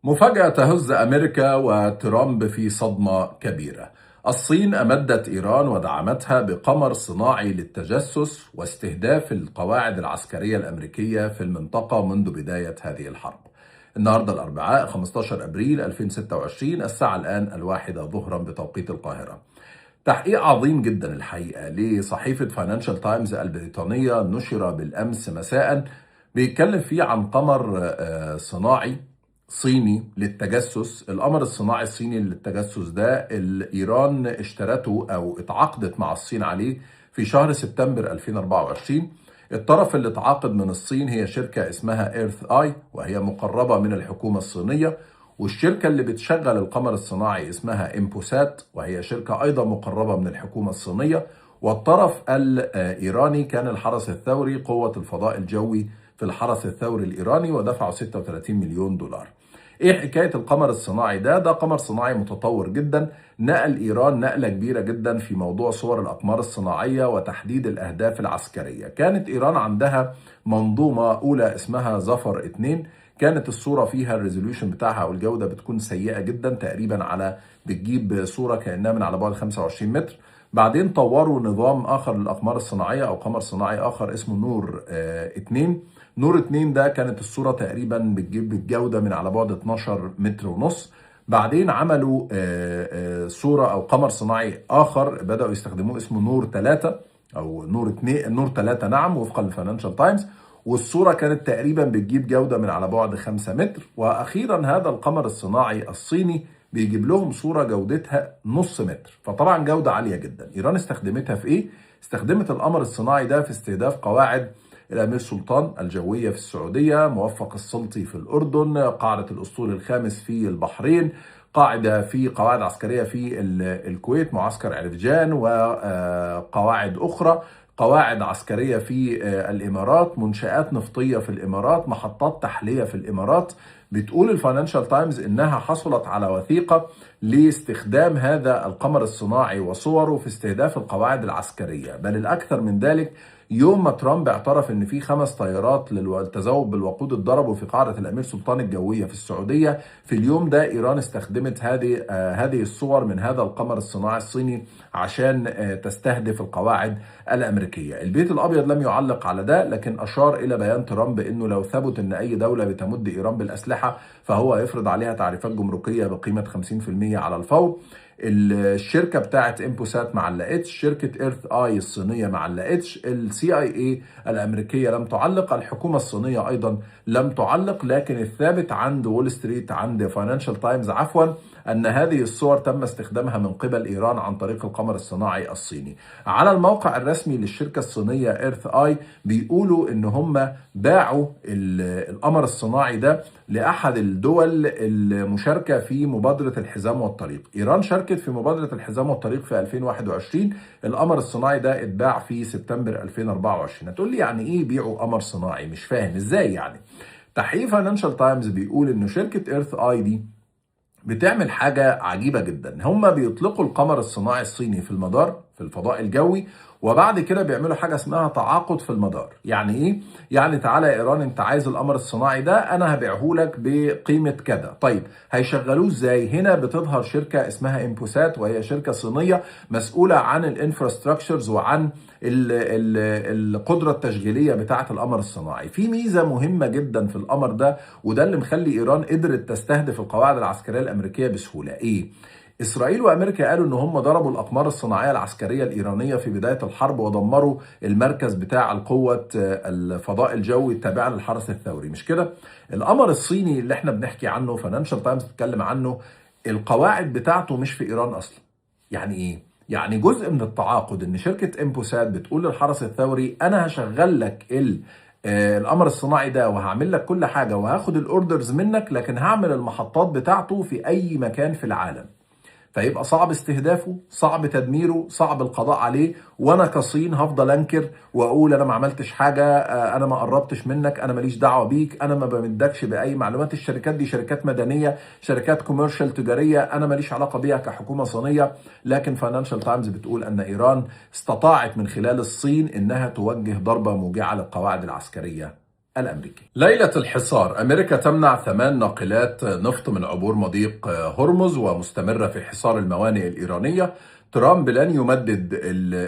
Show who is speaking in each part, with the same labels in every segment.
Speaker 1: مفاجأة تهز أمريكا وترامب في صدمة كبيرة. الصين أمدت إيران ودعمتها بقمر صناعي للتجسس واستهداف القواعد العسكرية الأمريكية في المنطقة منذ بداية هذه الحرب. النهاردة الأربعاء 15 أبريل 2026 الساعة الآن 1 ظهرا بتوقيت القاهرة. تحقيق عظيم جدا الحقيقة لصحيفة فاينانشال تايمز البريطانية نشر بالأمس مساء، بيتكلم فيه عن قمر صناعي صيني للتجسس. القمر الصناعي الصيني للتجسس ده إيران اشترته أو اتعاقدت مع الصين عليه في شهر سبتمبر 2024. الطرف اللي اتعاقد من الصين هي شركة اسمها ايرث اي، وهي مقربة من الحكومة الصينية، والشركة اللي بتشغل القمر الصناعي اسمها امبوسات، وهي شركة أيضا مقربة من الحكومة الصينية. والطرف الإيراني كان الحرس الثوري، قوة الفضاء الجوي في الحرس الثوري الإيراني، ودفعوا 36 مليون دولار. ايه حكاية القمر الصناعي ده؟ ده قمر صناعي متطور جدا، نقل إيران نقلة كبيرة جدا في موضوع صور الأقمار الصناعية وتحديد الأهداف العسكرية. كانت إيران عندها منظومة أولى اسمها ظفر 2، كانت الصورة فيها الريزوليوشن بتاعها أو الجودة بتكون سيئة جدا، تقريبا بتجيب صورة كأنها من على بعد 25 متر. بعدين طوروا نظام آخر للأقمار الصناعية أو قمر صناعي آخر اسمه نور 2. نور 2 ده كانت الصورة تقريبا بتجيب الجودة من على بعد 12 متر ونص. بعدين عملوا صورة أو قمر صناعي آخر بدأوا يستخدموه اسمه نور 3 أو نور 2 نور 3 نعم، وفقا للفاينانشال تايمز، والصورة كانت تقريبا بتجيب جودة من على بعد 5 متر. وأخيرا هذا القمر الصناعي الصيني بيجيب لهم صورة جودتها نص متر، فطبعا جودة عالية جدا. إيران استخدمتها في إيه؟ استخدمت القمر الصناعي ده في استهداف قواعد الأمير سلطان الجوية في السعودية، موفق السلطي في الأردن، قاعدة الأسطول الخامس في البحرين، قواعد عسكرية في الكويت، معسكر عرفجان، وقواعد أخرى، قواعد عسكرية في الإمارات، منشآت نفطية في الإمارات، محطات تحلية في الإمارات. بتقول الفاينانشال تايمز إنها حصلت على وثيقة لاستخدام هذا القمر الصناعي وصوره في استهداف القواعد العسكرية. بل الأكثر من ذلك، يوم ما ترامب اعترف ان في 5 طيارات للتذوب بالوقود اتضربوا في قاعده الامير سلطان الجويه في السعوديه، في اليوم ده ايران استخدمت هذه الصور من هذا القمر الصناعي الصيني عشان تستهدف القواعد الامريكيه. البيت الابيض لم يعلق على ده، لكن اشار الى بيان ترامب انه لو ثبت ان اي دوله بتمد ايران بالاسلحه فهو يفرض عليها تعريفات جمركيه بقيمه 50% على الفور. الشركه بتاعت امبوسات ما علقتش، شركه ايرث اي الصينيه ما علقتش، السي اي اي الامريكيه لم تعلق، الحكومه الصينيه ايضا لم تعلق. لكن الثابت عند وول ستريت، عند فاينانشال تايمز عفوا، ان هذه الصور تم استخدامها من قبل ايران عن طريق القمر الصناعي الصيني. على الموقع الرسمي للشركه الصينيه ايرث اي بيقولوا ان هم باعوا القمر الصناعي ده لاحد الدول المشاركه في مبادره الحزام والطريق. ايران شاركت في مبادره الحزام والطريق في 2021، القمر الصناعي ده اتباع في سبتمبر 2024. هتقول لي يعني ايه بيعوا قمر صناعي؟ مش فاهم ازاي يعني. تحقيق فاينانشال تايمز بيقول ان شركه ايرث اي دي بتعمل حاجة عجيبة جدا. هم بيطلقوا القمر الصناعي الصيني في المدار في الفضاء الجوي، وبعد كده بيعملوا حاجة اسمها تعاقد في المدار. يعني ايه؟ يعني تعالى يا ايران، انت عايز القمر الصناعي ده، انا هبيعه لك بقيمة كذا. طيب هيشغلوه ازاي؟ هنا بتظهر شركة اسمها امبوسات، وهي شركة صينية مسؤولة عن الانفراستراكشرز وعن القدرة التشغيلية بتاعة القمر الصناعي. في ميزة مهمة جدا في القمر ده، وده اللي مخلي ايران قدرت تستهدف القواعد العسكرية الامريكية بسهولة. ايه؟ اسرائيل وامريكا قالوا ان هم ضربوا الاقمار الصناعيه العسكريه الايرانيه في بدايه الحرب، ودمروا المركز بتاع القوه الفضاء الجوي التابعه للحرس الثوري. مش كده؟ القمر الصيني اللي احنا بنحكي عنه فاينانشال تايمز بتتكلم عنه، القواعد بتاعته مش في ايران اصلا. يعني ايه؟ يعني جزء من التعاقد ان شركه امبوسات بتقول للحرس الثوري انا هشغل لك القمر الصناعي ده وهعمل لك كل حاجه وهاخد الاوردرز منك، لكن هعمل المحطات بتاعته في اي مكان في العالم. فيبقى صعب استهدافه، صعب تدميره، صعب القضاء عليه، وانا كصين هفضل انكر واقول انا ما عملتش حاجه، انا ما قربتش منك، انا ماليش دعوه بيك، انا ما بمدكش باي معلومات. الشركات دي شركات مدنيه، شركات كوميرشال تجاريه، انا ماليش علاقه بيها كحكومه صينيه. لكن فاينانشال تايمز بتقول ان ايران استطاعت من خلال الصين انها توجه ضربه موجعه للقواعد العسكريه الأمريكي. ليلة الحصار، أمريكا تمنع 8 ناقلات نفط من عبور مضيق هرمز ومستمرة في حصار الموانئ الإيرانية. ترامب لن يمدد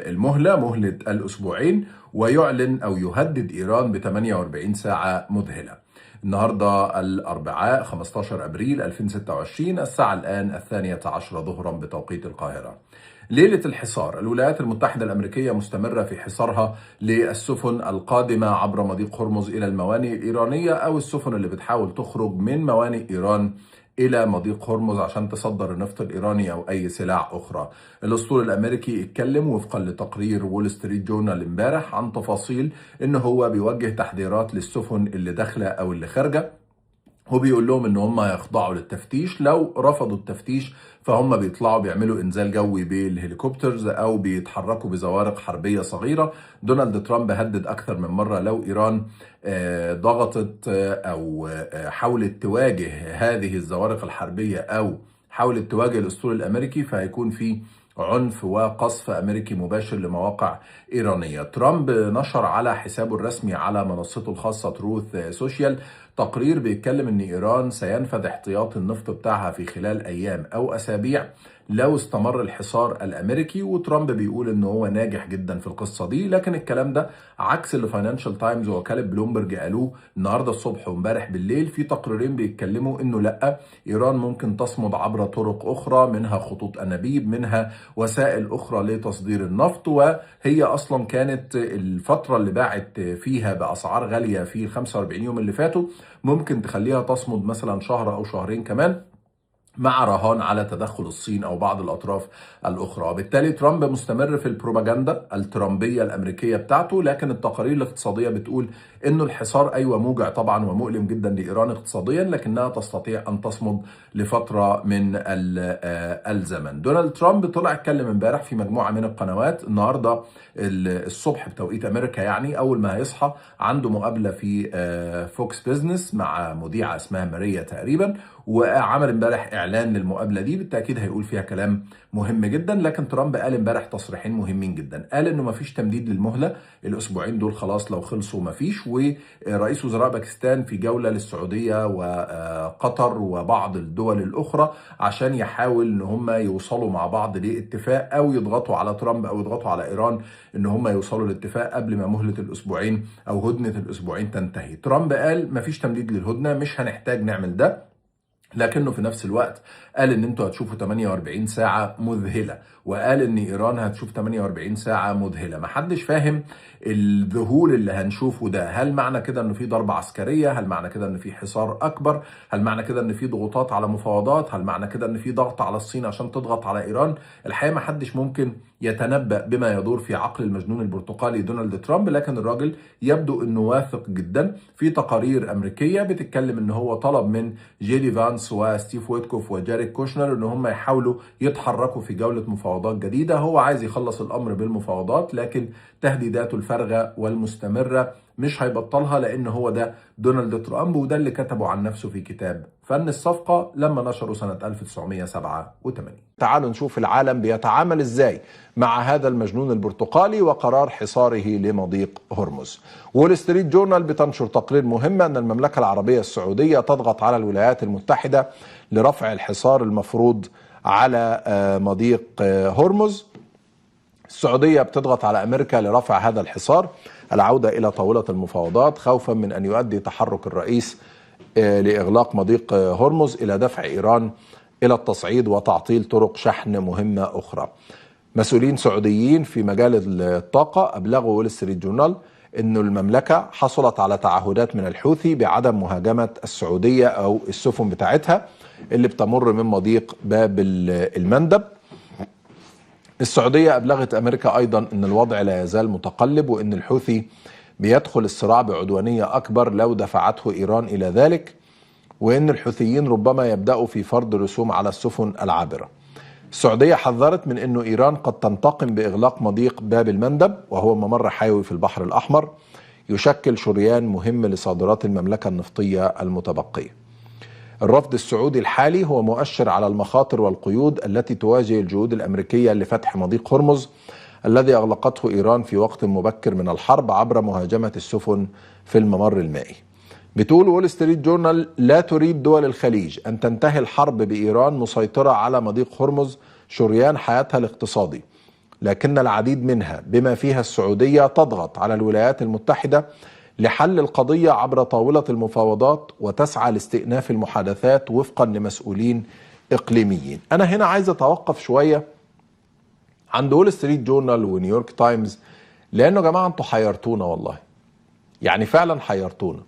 Speaker 1: مهلة الأسبوعين، ويعلن أو يهدد إيران ب 48 ساعة مذهلة. النهاردة الأربعاء 15 أبريل 2026، الساعة الآن 12 ظهرا بتوقيت القاهرة. ليلة الحصار، الولايات المتحدة الأمريكية مستمرة في حصارها للسفن القادمة عبر مضيق هرمز إلى الموانئ الإيرانية، أو السفن اللي بتحاول تخرج من موانئ إيران إلى مضيق هرمز عشان تصدر النفط الإيراني أو أي سلع أخرى. الأسطول الأمريكي اتكلم وفقا لتقرير وول ستريت جورنال امبارح عن تفاصيل إن هو بيوجه تحذيرات للسفن اللي داخلة أو اللي خارجة، وبيقول لهم ان هم يخضعوا للتفتيش. لو رفضوا التفتيش فهم بيطلعوا بيعملوا انزال جوي بالهليكوبترز او بيتحركوا بزوارق حربيه صغيره. دونالد ترامب هدد اكثر من مره لو ايران ضغطت او حاولت تواجه هذه الزوارق الحربيه او حاولت تواجه الاسطول الامريكي، فهيكون في عنف وقصف امريكي مباشر لمواقع ايرانيه. ترامب نشر على حسابه الرسمي على منصته الخاصه تروث سوشيال تقرير بيتكلم ان ايران سينفذ احتياط النفط بتاعها في خلال ايام او اسابيع لو استمر الحصار الامريكي. وترامب بيقول ان هو ناجح جدا في القصه دي، لكن الكلام ده عكس اللي فاينانشال تايمز ووكاله بلومبرج قالوه النهارده الصبح وامبارح بالليل. في تقريرين بيتكلموا انه لا، ايران ممكن تصمد عبر طرق اخرى، منها خطوط انابيب، منها وسائل اخرى لتصدير النفط. وهي اصلا كانت الفتره اللي باعت فيها باسعار غاليه في ال 45 يوم اللي فاتوا ممكن تخليها تصمد مثلا شهر او شهرين كمان، مع رهان على تدخل الصين او بعض الاطراف الاخرى. وبالتالي ترامب مستمر في البروباجندا الترامبيه الامريكيه بتاعته، لكن التقارير الاقتصاديه بتقول انه الحصار ايوه موجع طبعا ومؤلم جدا لايران اقتصاديا، لكنها تستطيع ان تصمد لفتره من الزمن. دونالد ترامب طلع اتكلم امبارح في مجموعه من القنوات. النهارده الصبح بتوقيت امريكا، يعني اول ما هيصحى عنده مقابله في فوكس بيزنس مع مذيعه اسمها ماريا تقريبا، وعمل امبارح اعلان للمقابله دي بالتاكيد هيقول فيها كلام مهم جدا. لكن ترامب قال امبارح تصريحين مهمين جدا، قال انه مفيش تمديد للمهله، الاسبوعين دول خلاص لو خلصوا مفيش. ورئيس وزراء باكستان في جوله للسعوديه وقطر وبعض الدول الاخرى عشان يحاول ان هم يوصلوا مع بعض لاتفاق او يضغطوا على ترامب او يضغطوا على ايران ان هم يوصلوا لاتفاق قبل ما مهله الاسبوعين او هدنه الاسبوعين تنتهي. ترامب قال مفيش تمديد للهدنه، مش هنحتاج نعمل ده، لكنه في نفس الوقت قال ان انتوا هتشوفوا 48 ساعة مذهلة، وقال ان ايران هتشوف 48 ساعة مذهلة. محدش فاهم الذهول اللي هنشوفه ده. هل معنى كده ان في ضربة عسكرية؟ هل معنى كده ان في حصار اكبر؟ هل معنى كده ان في ضغوطات على مفاوضات؟ هل معنى كده ان في ضغط على الصين عشان تضغط على ايران؟ الحقيقة محدش ممكن يتنبأ بما يدور في عقل المجنون البرتقالي دونالد ترامب، لكن الراجل يبدو انه واثق جدا. في تقارير امريكية بتتكلم ان هو طلب من جيدي فانس وستيف ويتكوف وجاريد كوشنر ان هم يحاولوا يتحركوا في جولة مفاوضات جديدة. هو عايز يخلص الامر بالمفاوضات، لكن تهديداته الفارغة والمستمرة مش هيبطلها، لان هو ده دونالد ترامب، وده اللي كتبه عن نفسه في كتاب فن الصفقة لما نشره سنة 1987. تعالوا نشوف العالم بيتعامل ازاي مع هذا المجنون البرتقالي وقرار حصاره لمضيق هرمز. وول ستريت جورنال بتنشر تقرير مهم ان المملكة العربية السعودية تضغط على الولايات المتحدة لرفع الحصار المفروض على مضيق هرمز. السعودية بتضغط على أمريكا لرفع هذا الحصار، العودة إلى طاولة المفاوضات، خوفا من أن يؤدي تحرك الرئيس لإغلاق مضيق هرمز إلى دفع إيران إلى التصعيد وتعطيل طرق شحن مهمة أخرى. مسؤولين سعوديين في مجال الطاقة أبلغوا وول ستريت جورنال أن المملكة حصلت على تعهدات من الحوثي بعدم مهاجمة السعودية أو السفن بتاعتها اللي بتمر من مضيق باب المندب. السعودية أبلغت أمريكا أيضا أن الوضع لا يزال متقلب، وأن الحوثي بيدخل الصراع بعدوانية أكبر لو دفعته إيران إلى ذلك، وأن الحوثيين ربما يبدأوا في فرض رسوم على السفن العابرة. السعودية حذرت من أن إيران قد تنتقم بإغلاق مضيق باب المندب، وهو ممر حيوي في البحر الأحمر يشكل شريان مهم لصادرات المملكة النفطية المتبقية. الرفض السعودي الحالي هو مؤشر على المخاطر والقيود التي تواجه الجهود الأمريكية لفتح مضيق هرمز الذي أغلقته إيران في وقت مبكر من الحرب عبر مهاجمة السفن في الممر المائي. بتقول وول ستريت جورنال: لا تريد دول الخليج أن تنتهي الحرب بإيران مسيطرة على مضيق هرمز شريان حياتها الاقتصادي، لكن العديد منها بما فيها السعودية تضغط على الولايات المتحدة لحل القضية عبر طاولة المفاوضات وتسعى لاستئناف المحادثات وفقا لمسؤولين إقليميين. أنا هنا عايز أتوقف شوية عند وول ستريت جورنال ونيويورك تايمز، لأنه يا جماعة أنتوا حيرتونا والله، يعني فعلا حيرتونا.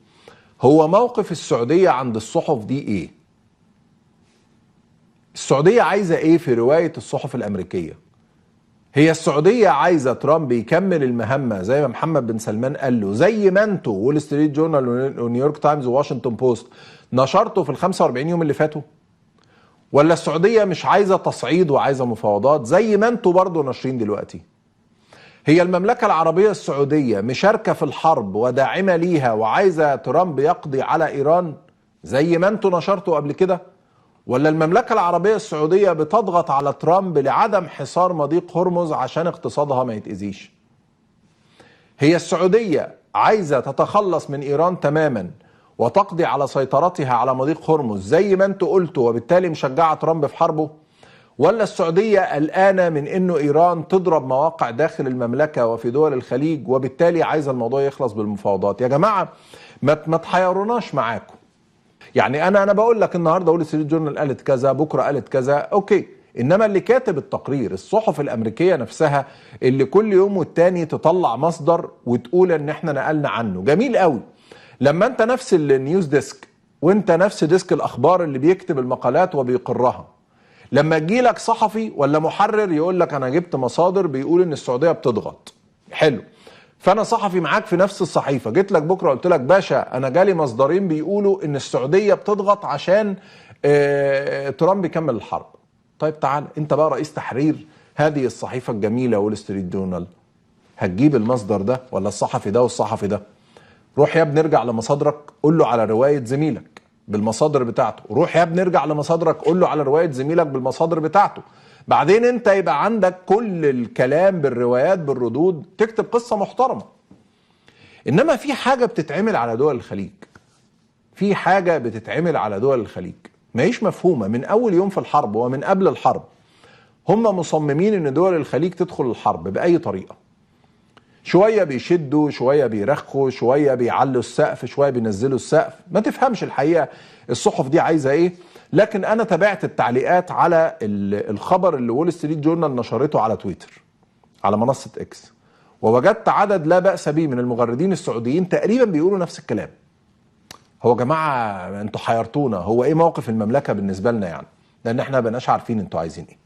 Speaker 1: هو موقف السعودية عند الصحف دي إيه؟ السعودية عايزة إيه في رواية الصحف الأمريكية؟ هي السعودية عايزة ترامب يكمل المهمة زي ما محمد بن سلمان قال له، زي ما انتوا وول ستريت جورنال ونيويورك تايمز وواشنطن بوست نشرتوا في ال 45 يوم اللي فاتوا؟ ولا السعودية مش عايزة تصعيد وعايزة مفاوضات زي ما انتوا برضو ناشرين دلوقتي؟ هي المملكة العربية السعودية مشاركة في الحرب وداعمة ليها وعايزة ترامب يقضي على إيران زي ما انتوا نشرتوا قبل كده؟ ولا المملكة العربية السعودية بتضغط على ترامب لعدم حصار مضيق هرمز عشان اقتصادها ما يتأذيش؟ هي السعودية عايزة تتخلص من إيران تماما وتقضي على سيطرتها على مضيق هرمز زي ما انتوا قلتوا وبالتالي مشجعة ترامب في حربه؟ ولا السعودية قلقانة من انه إيران تضرب مواقع داخل المملكة وفي دول الخليج وبالتالي عايزة الموضوع يخلص بالمفاوضات؟ يا جماعة ما تحيروناش معاكم. يعني انا بقول لك النهارده وول ستريت جورنال قالت كذا، بكره قالت كذا، اوكي، انما اللي كاتب التقرير الصحف الامريكيه نفسها اللي كل يوم والتاني تطلع مصدر وتقول ان احنا نقلنا عنه. جميل قوي لما انت نفس النيوز ديسك وانت نفس ديسك الاخبار اللي بيكتب المقالات وبيقرها، لما يجي لك صحفي ولا محرر يقول لك انا جبت مصادر بيقول ان السعوديه بتضغط، حلو، فانا صحفي معاك في نفس الصحيفه، جيت لك بكره قلت لك باشا انا جالي مصدرين بيقولوا ان السعوديه بتضغط عشان ترامب يكمل الحرب. طيب تعال انت بقى رئيس تحرير هذه الصحيفه الجميله وول ستريت جورنال، هتجيب المصدر ده ولا الصحفي ده والصحفي ده؟ روح يا ابني ارجع لمصادرك، قول له على روايه زميلك بالمصادر بتاعته، روح يا ابني ارجع لمصادرك قول له على روايه زميلك بالمصادر بتاعته. بعدين انت يبقى عندك كل الكلام بالروايات بالردود، تكتب قصة محترمة. انما في حاجة بتتعمل على دول الخليج، في حاجة بتتعمل على دول الخليج ما هيش مفهومة من اول يوم في الحرب ومن قبل الحرب. هم مصممين ان دول الخليج تدخل الحرب بأي طريقة، شوية بيشدوا، شوية بيرخوا، شوية بيعلوا السقف، شوية بينزلوا السقف، ما تفهمش الحقيقة الصحف دي عايزة ايه. لكن انا تابعت التعليقات على الخبر اللي وول ستريت جورنال نشرته على تويتر على منصة اكس، ووجدت عدد لا بأس به من المغردين السعوديين تقريبا بيقولوا نفس الكلام. هو يا جماعة انتوا حيرتونا، هو ايه موقف المملكة بالنسبة لنا يعني؟ لان احنا ما بقناش عارفين انتوا عايزين ايه.